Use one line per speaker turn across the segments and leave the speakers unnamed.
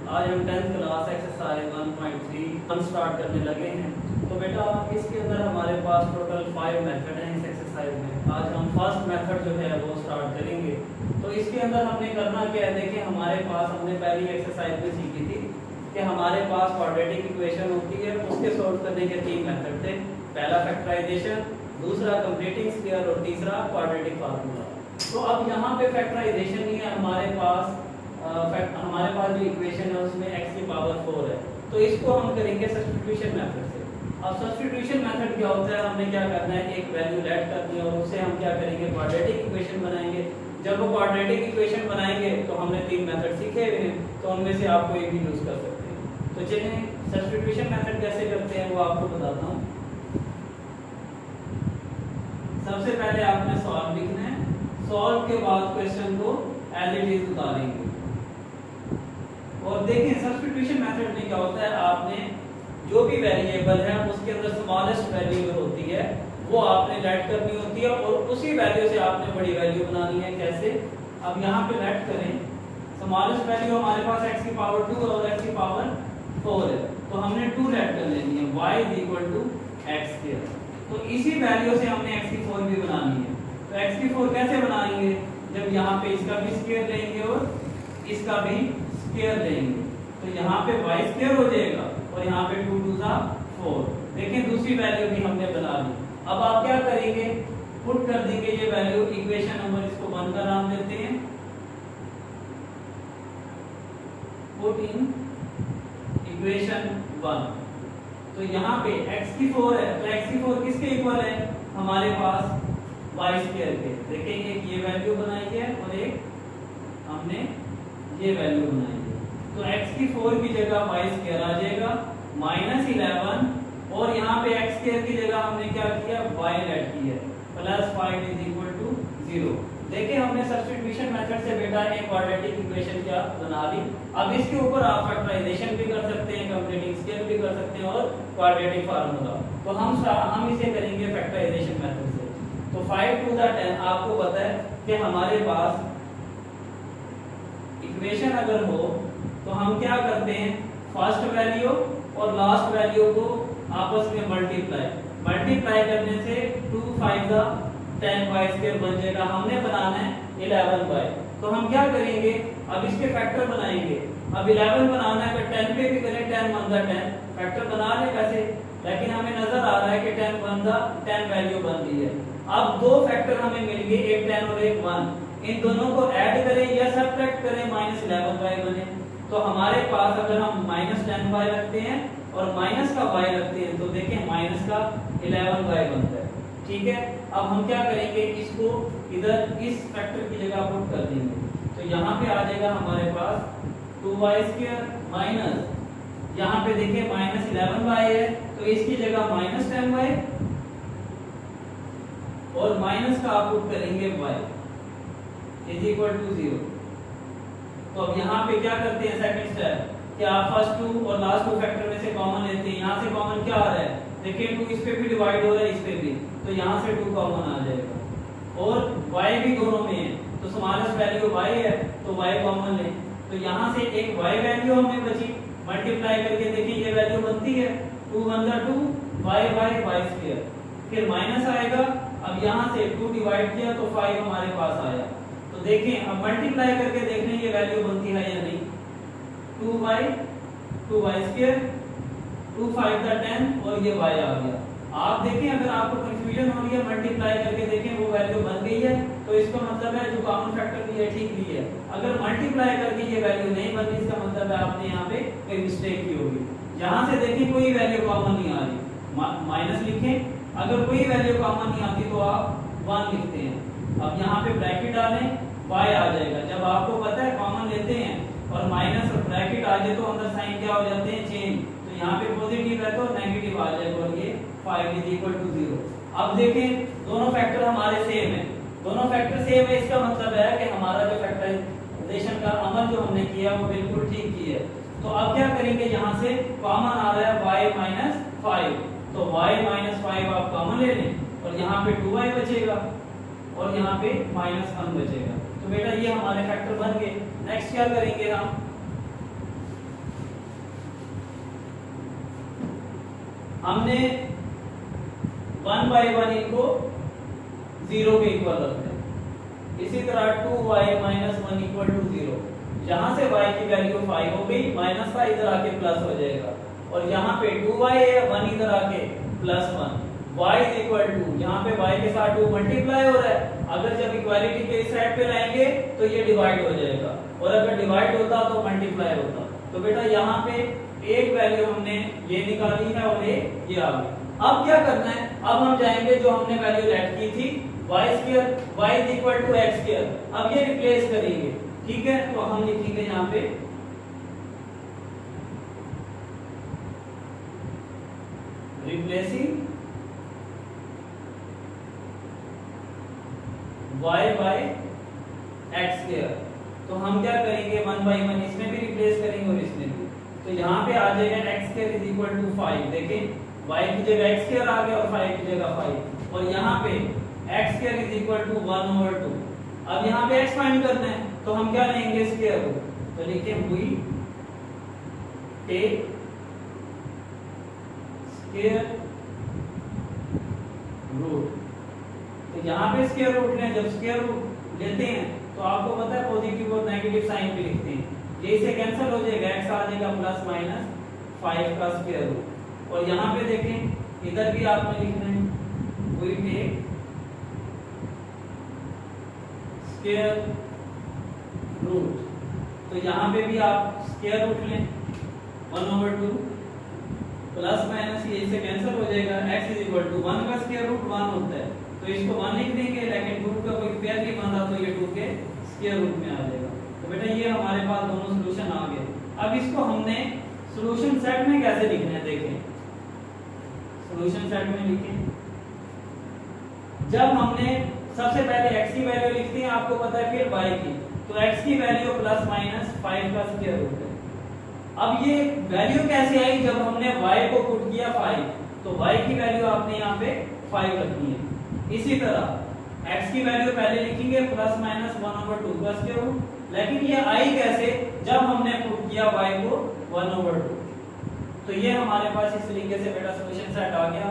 आज हम 10th class exercise 1.3 start करने लगे हैं। तो बेटा इसके अंदर हमारे पास टोटल 5 मेथड हैं इस एक्सरसाइज में। आज हम फर्स्ट मेथड जो है वो स्टार्ट करेंगे। तो इसके अंदर हमने करना क्या है, देखिए हमारे पास हमने पहली एक्सरसाइज में सीखी थी कि हमारे पास क्वाड्रेटिक इक्वेशन होती है, उसके सॉल्व करने के 3 मेथड थे। पहला फैक्टराइजेशन, दूसरा कंप्लीटिंग स्क्वायर और तीसरा क्वाड्रेटिक फार्मूला। तो अब यहाँ पे फैक्टराइजेशन ही है हमारे पास जो इक्वेशन है उसमें x की पावर 4 है, तो इसको हम करेंगे सब्स्टिट्यूशन मेथड से। अब सब्स्टिट्यूशन मेथड क्या होता है, हमने क्या करना है, एक वैल्यू लेट करनी है और उससे हम क्या करेंगे, क्वाड्रेटिक इक्वेशन बनाएंगे। जब वो क्वाड्रेटिक इक्वेशन बनाएंगे तो हमने 3 मेथड सीखे हुए हैं, तो उनमें से आप कोई भी यूज कर सकते हैं। तो चलिए सब्स्टिट्यूशन मेथड कैसे करते हैं वो आपको बताता हूँ। सबसे पहले आपने सॉल्व लिखना है, सॉल्व के बाद क्वेश्चन को एज इट इज उतारेंगे। और देखें सब्स्टिट्यूशन मेथड में क्या होता है, आपने जो भी वेरिएबल है उसके अंदर स्मॉलेस्ट वैल्यू जो होती है वो आपने लेट करनी होती है और उसी वैल्यू से आपने बड़ी वैल्यू बनानी है। कैसे, अब यहाँ पे लेट करें, स्मॉलेस्ट वैल्यू हमारे पास x की पावर 2 और x की पावर 4 है, तो हमने 2 लेट कर लेनी है, y = x²। तो इसी वैल्यू से हमने x की 4 भी बनानी है। तो x की 4 कैसे बनाएंगे, जब यहाँ पे इसका भी स्क्वायर लेंगे और इसका भी स्क्वायर लेंगे, तो यहाँ पे y² हो जाएगा और यहाँ पे 2 2 4। देखिए दूसरी वैल्यू भी हमने बना ली। अब आप क्या करेंगे, पुट कर देंगे ये वैल्यू, इक्वेशन नंबर इसको 1 का नाम देते हैं, पुट इन इक्वेशन 1। तो यहाँ पे x की 4 है, तो x की 4 किसके इक्वल है, हमारे पास y² के। देखिए एक ये वैल्यू बनाई है और एक हमने ये वैल्यू बनाई है। तो x की 4 की जगह y² आ जाएगा -11 और यहाँ पे x² की जगह हमने क्या किया, y लेट की है, +5 = 0। देखिए हमने सब्स्टिट्यूशन मेथड से बेटा एक क्वाड्रेटिक इक्वेशन क्या बना ली। अब इसके ऊपर आप फैक्टराइजेशन भी कर सकते हैं, कंप्लीटिंग स्क्वायर भी कर सकते हैं और क्वाड्रेटिक फार्मूला। तो हम इसे करेंगे फैक्टराइजेशन मेथड से। तो 5 to the 10 आपको पता है कि हमारे पास इक्वेशन अगर हो तो हम क्या करते हैं, फर्स्ट वैल्यू और लास्ट वैल्यू को आपस में मल्टीप्लाई करने से 2 5 10y² बन जाएगा। हमने बनाना है 11y, तो हम क्या करेंगे, अब इसके फैक्टर बनाएंगे। अब 11 बनाना है, अगर 10 पे भी करें 10 1 10 फैक्टर बना ले वैसे, लेकिन हमें नजर आ रहा है कि 10 1 10 वैल्यू बन रही है। अब दो फैक्टर हमें मिल गए, एक 10 और एक 1, इन दोनों को ऐड करें या सब्ट्रैक्ट करें, -11y बने। तो हमारे पास अगर हम -10y रखते हैं और माइनस का y रखते हैं तो देखिए माइनस का 11y बनता है। ठीक है, अब हम क्या करेंगे, इसको इधर इस फैक्टर की जगह पुट कर देंगे। तो यहाँ पे आ जाएगा हमारे पास 2y² माइनस, यहाँ पे देखिए -11y है तो इसकी जगह -10y और माइनस का आप पुट करेंगे y = 0। तो अब यहाँ पे क्या करते हैं, सेकंड स्टेप कि आप फर्स्ट 2 और लास्ट 2 फैक्टर में से कॉमन लेते हैं। यहाँ से कॉमन क्या आ रहा है, देखिए 2 इस पे भी डिवाइड हो रहा है, इस पे भी, तो यहाँ से 2 कॉमन आ जाएगा और y भी दोनों में है, तो स्मॉलेस्ट वैल्यू y है तो y कॉमन ले। तो यहाँ से एक y वैल्यू हमें बची, मल्टीप्लाई करके देखिए ये वैल्यू बनती है 2 1 2 y², फिर माइनस आएगा। अब यहाँ से 2 डिवाइड किया तो 5 हमारे पास आया। तो देखिए अब मल्टीप्लाई करके देख लें ये वैल्यू बनती है या नहीं, 2y² 2 5 10 और ये y आ गया। आप देखें अगर आपको कंफ्यूजन हो रही है, मल्टीप्लाई करके देखें वो वैल्यू बन गई है, तो इसका मतलब है जो कॉमन फैक्टर भी है ठीक भी है। अगर मल्टीप्लाई करके ये वैल्यू नहीं बन रही, इसका मतलब है आपने यहाँ पे कोई मिस्टेक की होगी। यहाँ से देखिए कोई वैल्यू कॉमन नहीं आ रही, माइनस लिखें, अगर कोई वैल्यू कॉमन नहीं आती तो आप 1 लिखते हैं। अब यहाँ पे ब्रैकेट डालें, y आ जाएगा। जब आपको पता है कॉमन लेते हैं और माइनस और ब्रैकेट आ जाए तो अंदर साइन क्या हो जाते हैं, चेंज। तो यहाँ पे पॉजिटिव है तो नेगेटिव आ जाएगा और ये 5 = 0। अब देखें दोनों फैक्टर हमारे सेम है, दोनों फैक्टर सेम है, इसका मतलब है कि हमारा जो फैक्टराइजेशन का अमल जो हमने किया वो बिल्कुल ठीक किया है। तो अब क्या करेंगे, यहाँ से कॉमन आ रहा है y - 5, तो y - 5 आप कॉमन ले लें और यहाँ पे 2y बचेगा और यहाँ पे -1 बचेगा। तो बेटा ये हमारे फैक्टर बन गए। नेक्स्ट क्या करेंगे हम, हमने 1/1 इनको 0 के इक्वल रखते हैं। इसी तरह 2y - 1 = 0। यहाँ से y की वैल्यू 5 हो गई, माइनस का इधर आके प्लस हो जाएगा, और यहाँ पे 2y है, 1 इधर आके +1। y = यहाँ पे y के साथ 2 मल्टीप्लाई हो रहा है, अगर जब इक्वालिटी के इस साइड पे लाएंगे तो ये डिवाइड हो जाएगा, और अगर डिवाइड होता तो मल्टीप्लाई होता। तो बेटा यहाँ पे एक वैल्यू हमने ये निकाली है और ये आ गई। अब क्या करना है, अब हम जाएंगे जो हमने वैल्यू लेट की थी y² y = x², अब ये रिप्लेस करेंगे, ठीक है। तो हम लिखेंगे यहाँ पे रिप्लेसिंग y by x²। तो हम क्या करेंगे 1/1 इसमें भी रिप्लेस करेंगे और इसमें भी, तो यहाँ पे आ जाएगा x² = 5। देखें y की जगह x² आ गया और 5 की जगह 5, और यहाँ पे x² = 1/2। अब यहाँ पे x फाइंड करना है, तो हम क्या लेंगे स्क्वायर रूट, तो लिखें we take स्क्वायर रूट। तो यहाँ पे स्क्वायर रूट लें, जब स्क्वायर रूट लेते हैं तो आपको पता है पॉजिटिव और नेगेटिव साइन पे लिखते हैं, ये इसे कैंसिल हो जाएगा, x आ जाएगा +/5 का स्क्वायर रूट। और यहाँ पे देखें इधर भी आपने लिखना है we take स्क्वायर रूट, तो यहाँ पे भी आप स्क्वायर रूट लें 1/2 ± ये इससे कैंसिल हो जाएगा, x = 1 का स्क्वायर रूट 1 होता है, तो इसको 1 लिख देंगे, लेकिन 2 का कोई पेयर नहीं बना तो ये 2 के स्क्वायर रूट में आ जाएगा। तो बेटा ये हमारे पास दोनों सॉल्यूशन आ गए। अब इसको हमने सॉल्यूशन सेट में कैसे लिखना है, देखें सॉल्यूशन सेट में लिखें, जब हमने सबसे पहले x की वैल्यू लिखते हैं, आपको पता है, फिर y की, तो x की वैल्यू ±5 का स्क्वायर रूट है। अब ये वैल्यू कैसे आई, जब हमने y को पुट किया 5, तो y की वैल्यू आपने यहाँ पे 5 रखनी है। इसी तरह x की वैल्यू पहले लिखेंगे ±1/2 का स्क्वायर रूट, लेकिन ये आई कैसे, जब हमने पुट किया y को 1/2। तो ये हमारे पास इस तरीके से बेटा सॉल्यूशन सेट आ गया।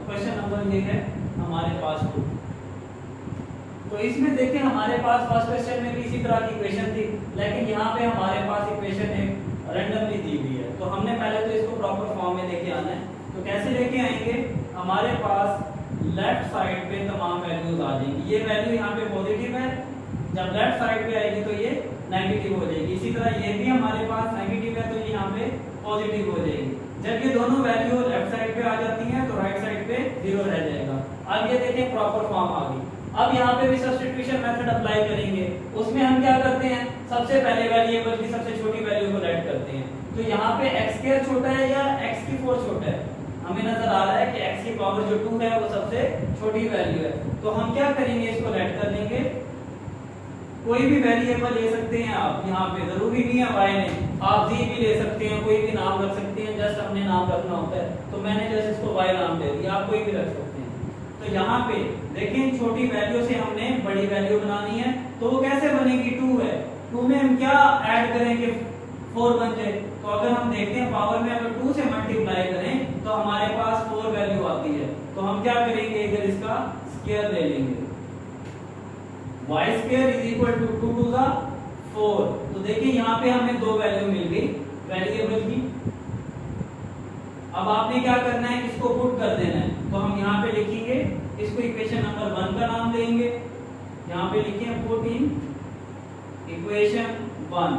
क्वेश्चन नंबर ये है हमारे पास 2। तो इसमें देखें हमारे पास फर्स्ट क्वेश्चन में भी इसी तरह की इक्वेशन थी, लेकिन यहाँ पे हमारे पास इक्वेशन एक रैंडमली दी हुई है। तो हमने पहले तो इसको प्रॉपर फॉर्म में लेके आना है। तो कैसे लेके आएंगे, हमारे पास लेफ्ट साइड पे तमाम वैल्यूज आ जाएंगी। ये वैल्यू यहाँ पे पॉजिटिव है, जब लेफ्ट साइड पे आएगी तो ये नेगेटिव हो जाएगी। इसी तरह ये भी हमारे पास नेगेटिव है, तो ये यहाँ पे पॉजिटिव हो जाएगी। जब ये दोनों वैल्यू लेफ्ट साइड पे आ जाती हैं तो राइट साइड पे 0 रह जाएगा। अब ये देखें प्रॉपर फॉर्म आ गई। अब यहाँ पे भी सब्स्टिट्यूशन मेथड अप्लाई करेंगे। उसमें हम क्या करते हैं, सबसे पहले वेरिएबल की सबसे छोटी वैल्यू को लेट करते हैं। तो यहाँ पे x² छोटा है या x⁴ छोटा है, हमें नजर आ रहा है कि x की पावर जो 2 है वो सबसे छोटी वैल्यू है। तो हम क्या करेंगे, इसको लेट कर लेंगे। कोई भी वेरिएबल ले सकते हैं आप, यहाँ पे जरूरी नहीं है y नहीं, आप z भी ले सकते हैं, कोई भी नाम रख सकते हैं, जस्ट हमने नाम रखना होता है। तो मैंने जस्ट इसको y नाम दे दिया, आप कोई भी रख सकते हैं। तो यहाँ पे देखें छोटी वैल्यू से हमने बड़ी वैल्यू बनानी है, तो वो कैसे बनेगी, 2 है, 2 में हम क्या ऐड करेंगे, 4 बन जाए। तो अगर हम देखते हैं पावर में अगर 2 से मल्टीप्लाई करें तो हमारे पास 4 वैल्यू आती है। तो हम क्या करेंगे, इधर इसका स्क्वायर ले लेंगे, y² = 2 × 4। तो देखिए यहाँ पे हमें 2 वैल्यू मिल गई वेरिएबल की। अब आपने क्या करना है, इसको पुट कर देना है। तो हम यहाँ पे लिखेंगे, इसको इक्वेशन नंबर 1 का नाम देंगे। यहाँ पे लिखें पुट इन इक्वेशन 1।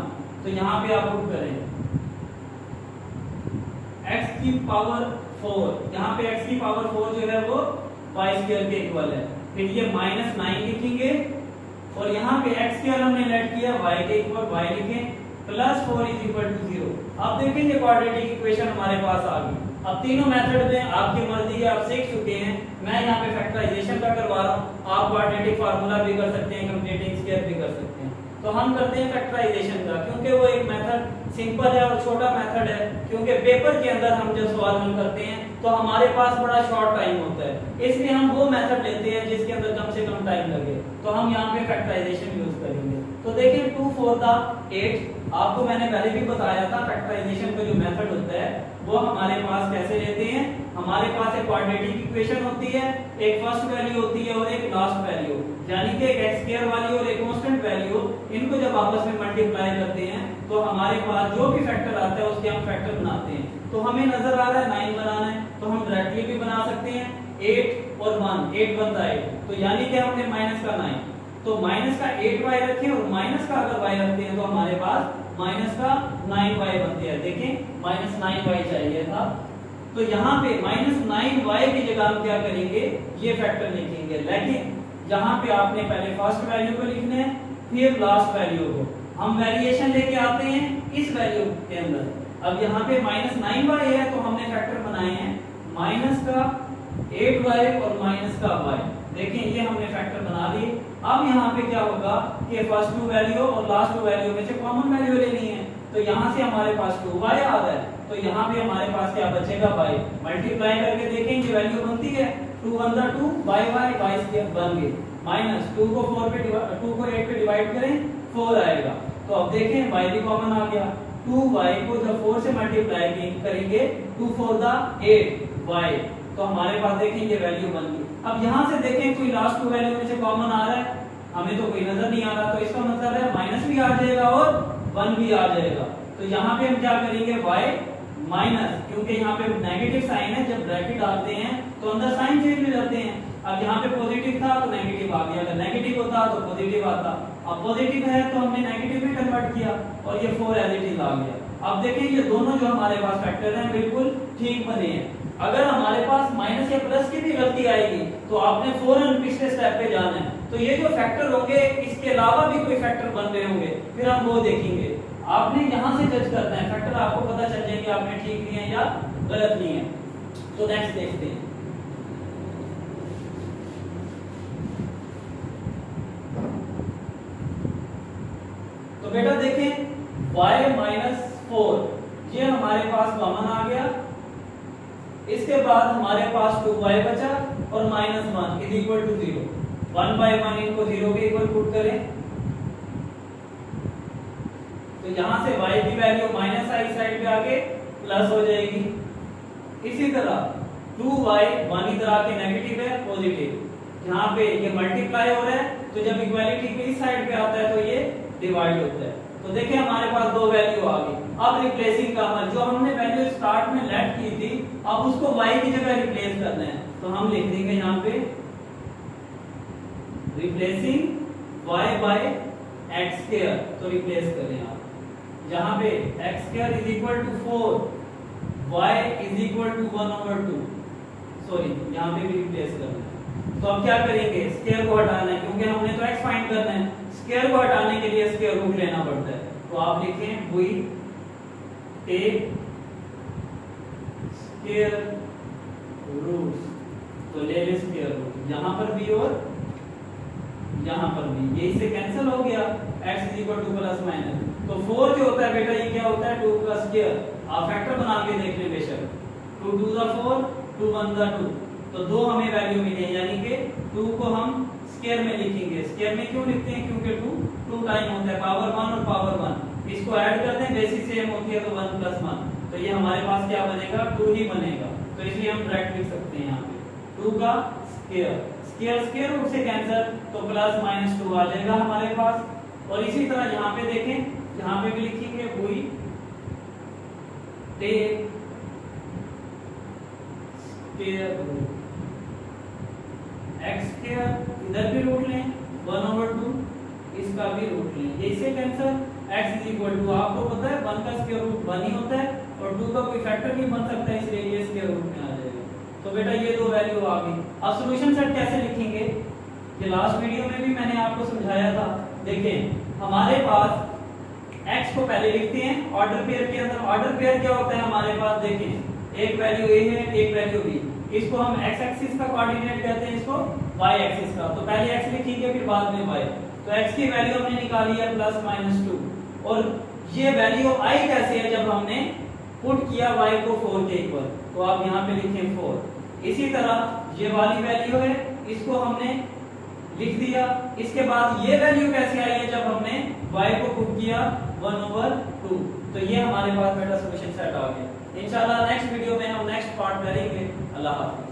तो यहाँ पे आप पुट करें x⁴। यहाँ पे x⁴ जो है वो y² के इक्वल है। फिर ये -9 लिखेंगे, और यहाँ पे x² हमने लेट किया y के इक्वल, y लिखें +4 = 0। अब देखें ये क्वाड्रेटिक इक्वेशन हमारे पास आ गई। अब तीनों मेथड में आपकी मर्जी है, आप सीख चुके हैं। मैं यहाँ पे फैक्टराइजेशन का करवा रहा हूँ, आप क्वाड्रेटिक फार्मूला भी कर सकते हैं, कंप्लीटिंग स्क्वायर भी कर सकते हैं। तो हम करते हैं फैक्टराइजेशन का, क्योंकि वो एक मेथड सिंपल है और छोटा मेथड है। क्योंकि पेपर के अंदर हम जब सवाल हल करते हैं तो हमारे पास बड़ा शॉर्ट टाइम होता है, इसलिए हम वो मेथड लेते हैं जिसके अंदर कम से कम टाइम लगे। तो हम यहाँ पे फैक्टराइजेशन यूज करेंगे। तो तो देखिए 2 4 द 8, आपको मैंने पहले भी बताया था फैक्टराइजेशन का जो मेथड होता है वो हमारे पास कैसे लेते हैं। हमारे पास एक क्वाड्रेटिक इक्वेशन होती है, एक फर्स्ट वैल्यू होती है और एक लास्ट वैल्यू, यानी कि एक एक्स स्क्वायर वाली और एक कांस्टेंट वैल्यू, इनको जब आपस में मल्टीप्लाई करते हैं तो हमारे पास जो भी फैक्टर आता है उसके हम फैक्टर बनाते हैं। तो हमें नजर आ रहा है 9 बनाना है, तो हम डायरेक्टली भी बना सकते हैं 8 और 1, 8 बनता है 8, तो यानी कि हमने माइनस का 9, तो माइनस का 8y रखें और माइनस का अगर y रखते हैं तो हमारे पास माइनस का 9y बनते हैं। देखें माइनस 9y चाहिए था, तो यहाँ पे माइनस 9y की जगह हम क्या करेंगे, ये फैक्टर लिखेंगे। लेकिन यहाँ पे आपने पहले फर्स्ट वैल्यू को लिखना है फिर लास्ट वैल्यू को, हम वेरिएशन लेके आते हैं इस वैल्यू के अंदर। अब यहाँ पे माइनस 9y है तो हमने फैक्टर बनाए हैं माइनस का 8y और माइनस का y। देखिए ये हमने फैक्टर बना लिए। अब यहाँ पे क्या होगा कि फर्स्ट 2 वैल्यू और लास्ट 2 वैल्यू में से कॉमन वैल्यू लेनी है, तो यहाँ से हमारे पास 2y आ रहा है, तो यहाँ पे हमारे पास क्या बचेगा y। मल्टीप्लाई करके देखें ये वैल्यू बनती है 2 1 2 y स्क्वायर बन गई, माइनस 2 को 8 पे डिवाइड करें 4 आएगा। तो अब देखें y भी कॉमन आ गया, 2y को जब 4 से मल्टीप्लाई करेंगे 2 4 द 8y, तो हमारे पास देखें ये वैल्यू बन गई। अब यहाँ से देखें कोई लास्ट 2 वैल्यू में से कॉमन आ रहा है, हमें तो कोई नजर नहीं आ रहा, तो इसका मतलब है माइनस भी आ जाएगा और 1 भी आ जाएगा। तो यहाँ पे हम क्या करेंगे y माइनस, क्योंकि यहाँ पे नेगेटिव साइन है, जब ब्रैकेट डालते हैं तो अंदर साइन चेंज हो जाते हैं। अब यहाँ पे पॉजिटिव था तो नेगेटिव आ गया, अगर नेगेटिव होता तो पॉजिटिव आता, अब पॉजिटिव है तो हमने नेगेटिव में कन्वर्ट किया और ये 4 एज इट इज आ गया। अब देखिए ये दोनों जो हमारे पास फैक्टर हैं बिल्कुल ठीक बने हैं। अगर हमारे पास माइनस या प्लस की भी गलती आएगी तो आपने फौरन पिछले स्टेप पे जाना है, तो ये जो फैक्टर होंगे इसके अलावा भी कोई फैक्टर बन रहे होंगे फिर हम वो देखेंगे। आपने यहाँ से जज करना है, फैक्टर आपको पता चल जाएंगे आपने ठीक लिए हैं या गलत लिए हैं। तो नेक्स्ट देखते हैं। तो बेटा देखें y माइनस 4 ये हमारे पास कॉमन आ गया, इसके बाद हमारे पास 2y बचा और माइनस 1 इज इक्वल टू 0, 1/1 इनको 0 के इक्वल पुट करें तो यहाँ से y की वैल्यू माइनस आई साइड पे आके प्लस हो जाएगी। इसी तरह 2y 1 इधर आके नेगेटिव है पॉजिटिव, यहाँ पे ये मल्टीप्लाई हो रहा है तो जब इक्वालिटी के इस साइड पे आता है तो ये डिवाइड होता है। तो देखिए हमारे पास 2 वैल्यू आ गई। अब रिप्लेसिंग का अमल, जो हमने वैल्यू स्टार्ट में लेट की थी अब उसको y की जगह रिप्लेस करना है, तो हम लिख देंगे यहाँ पे replacing y by x square. तो रिप्लेस करें आप, जहाँ पे x square is equal to 4, y is equal to 1/2, sorry यहाँ पे भी रिप्लेस करना है। तो अब क्या करेंगे, स्क्वायर को हटाना है क्योंकि हमने तो x फाइंड करना है, स्क्वायर को हटाने के लिए स्क्वायर रूट लेना पड़ता है। तो आप लिखें वी टेक स्क्वायर रूट, तो ले लें स्क्वायर रूट, यहाँ पर भी और यहाँ पर भी, ये इससे कैंसिल हो गया, x is equal two plus minus. तो 4 जो होता है बेटा ये क्या होता है 2 का स्क्वायर, आप फैक्टर बना के देख लें बेशक, 2 2 द 4 2 1 द 2, तो 2 हमें वैल्यू मिली है, यानी कि 2 को हम स्क्वायर में लिखेंगे। स्क्वायर में क्यों लिखते हैं, क्योंकि 2 टाइम होता है, पावर 1 और पावर 1, इसको ऐड करते हैं बेसिस सेम होती है तो 1 + 1, तो ये हमारे पास क्या बनेगा 2 ही बनेगा, तो इसलिए हम डायरेक्ट लिख सकते हैं यहाँ पे 2 का स्क्वायर, स्क्वायर स्क्वायर रूट से कैंसिल तो प्लस माइनस 2 आ जाएगा हमारे पास। और इसी तरह यहाँ पे देखें, यहाँ पे भी लिखेंगे we take square root, x square इधर भी रूट लें 1/2, इसका भी रूट लें, ये इसे cancel, x is equal to आपको पता है 1 का स्क्वायर रूट 1 ही होता है और 2 का कोई फैक्टर नहीं बन सकता, इसलिए ये स्क्वायर रूट में आ जाएगा। तो बेटा ये 2 वैल्यू आ गई। अब सॉल्यूशन सेट कैसे लिखेंगे, ये लास्ट वीडियो में भी मैंने आपको समझाया था। देखें हमारे पास x को पहले लिखते हैं ऑर्डर पेयर के अंदर, ऑर्डर पेयर क्या होता है हमारे पास, देखें एक वैल्यू a है एक वैल्यू b, इसको हम x एक्सिस का कोऑर्डिनेट कहते हैं, इसको y एक्सिस का, तो पहले x लिखेंगे फिर बाद में y। तो x की वैल्यू हमने निकाली है +-2, और ये वैल्यू आई कैसे है, जब हमने पुट किया y को 4 के इक्वल, तो आप यहाँ पे लिखें 4। इसी तरह ये वाली वैल्यू है, इसको हमने लिख दिया। इसके बाद ये वैल्यू कैसे आई है, जब हमने y को पुट किया 1/2, तो ये हमारे पास बेटा सॉल्यूशन सेट आ गया। इंशाल्लाह नेक्स्ट वीडियो में हम नेक्स्ट पार्ट करेंगे। अल्लाह हाफिज।